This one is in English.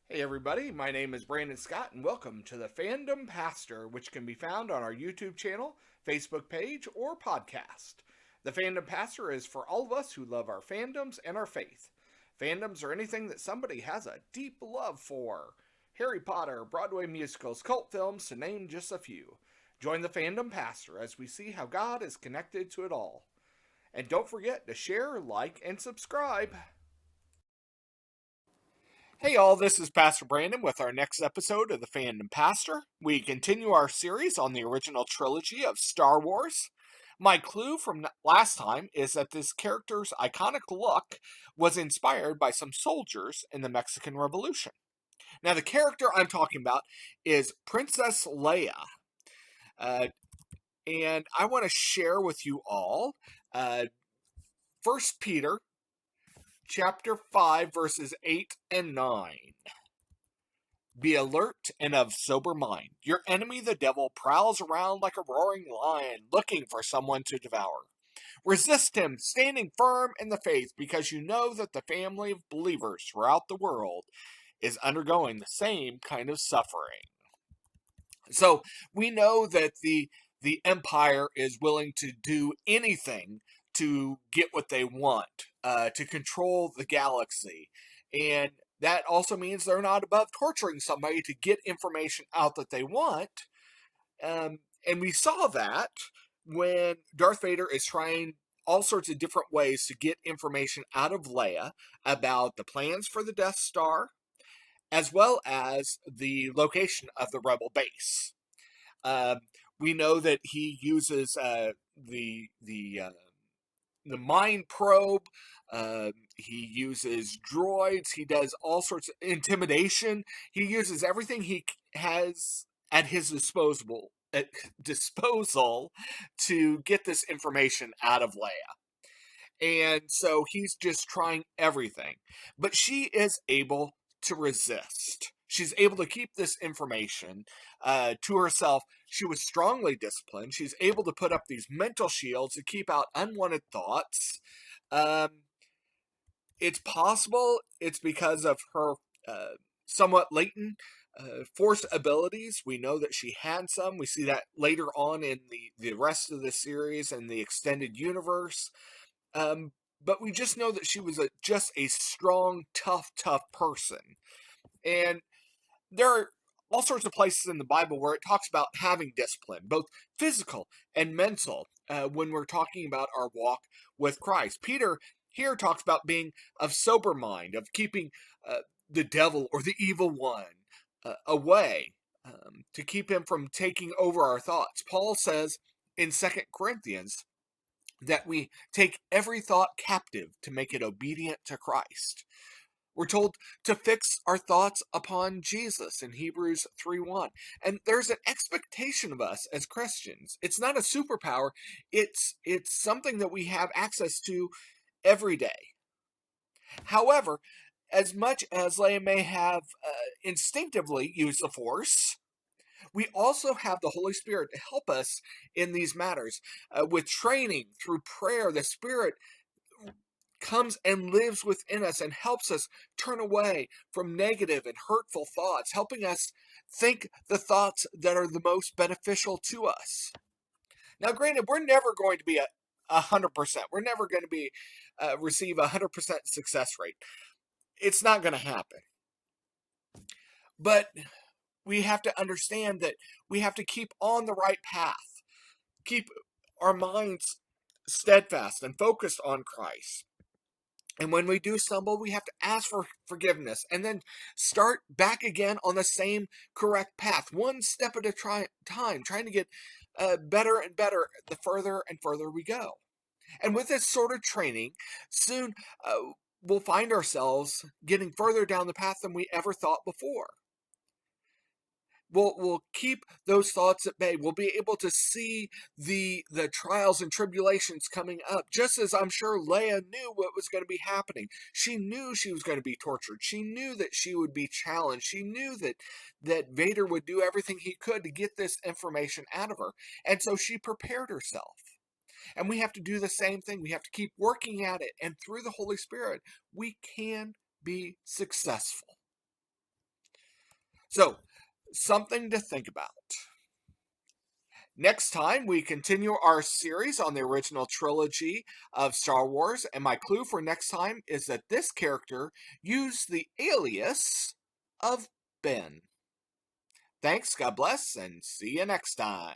Hey everybody, my name is Brandon Scott and welcome to the Fandom Pastor, which can be found on our YouTube channel, Facebook page, or podcast. The Fandom Pastor is for all of us who love our fandoms and our faith. Fandoms are anything that somebody has a deep love for. Harry Potter, Broadway musicals, cult films, to name just a few. Join the Fandom Pastor as we see how God is connected to it all. And don't forget to share, like, and subscribe. Hey, all, this is Pastor Brandon with our next episode of the Fandom Pastor. We continue our series on the original trilogy of Star Wars. My clue from last time is that this character's iconic look was inspired by some soldiers in the Mexican Revolution. Now, the character I'm talking about is Princess Leia. And I want to share with you all 1 Peter chapter 5, verses 8 and 9. Be alert and of sober mind. Your enemy, the devil, prowls around like a roaring lion, looking for someone to devour. Resist him, standing firm in the faith, because you know that the family of believers throughout the world is undergoing the same kind of suffering. So we know that the empire is willing to do anything to get what they want, to control the galaxy. And that also means they're not above torturing somebody to get information out that they want. And we saw that when Darth Vader is trying all sorts of different ways to get information out of Leia about the plans for the Death Star, as well as the location of the Rebel base. We know that he uses the mind probe. He uses droids. He does all sorts of intimidation. He uses everything he has at his disposal to get this information out of Leia. And so he's just trying everything. But she is able to resist. She's able to keep this information to herself. She was strongly disciplined. She's able to put up these mental shields to keep out unwanted thoughts. It's possible it's because of her somewhat latent force abilities. We know that she had some. We see that later on in the rest of the series and the extended universe. But we just know that she was just a strong, tough person. And there are all sorts of places in the Bible where it talks about having discipline, both physical and mental, when we're talking about our walk with Christ. Peter here talks about being of sober mind, of keeping the devil or the evil one away, to keep him from taking over our thoughts. Paul says in 2 Corinthians that we take every thought captive to make it obedient to Christ. We're told to fix our thoughts upon Jesus in Hebrews 3:1. And there's an expectation of us as Christians. It's not a superpower. It's something that we have access to every day. However, as much as Leia may have instinctively used the Force, we also have the Holy Spirit to help us in these matters. With training, through prayer, the Spirit comes and lives within us and helps us turn away from negative and hurtful thoughts, helping us think the thoughts that are the most beneficial to us. Now, granted, we're never going to be 100%. We're never going to be receive 100% success rate. It's not going to happen. But we have to understand that we have to keep on the right path, keep our minds steadfast and focused on Christ. And when we do stumble, we have to ask for forgiveness and then start back again on the same correct path, one step at a time, trying to get better and better the further and further we go. And with this sort of training, soon we'll find ourselves getting further down the path than we ever thought before. We'll keep those thoughts at bay. We'll be able to see the trials and tribulations coming up, just as I'm sure Leia knew what was going to be happening. She knew she was going to be tortured. She knew that she would be challenged. She knew that Vader would do everything he could to get this information out of her. And so she prepared herself. And we have to do the same thing. We have to keep working at it. And through the Holy Spirit, we can be successful. So, something to think about. Next time, we continue our series on the original trilogy of Star Wars, and my clue for next time is that this character used the alias of Ben. Thanks, God bless, and see you next time.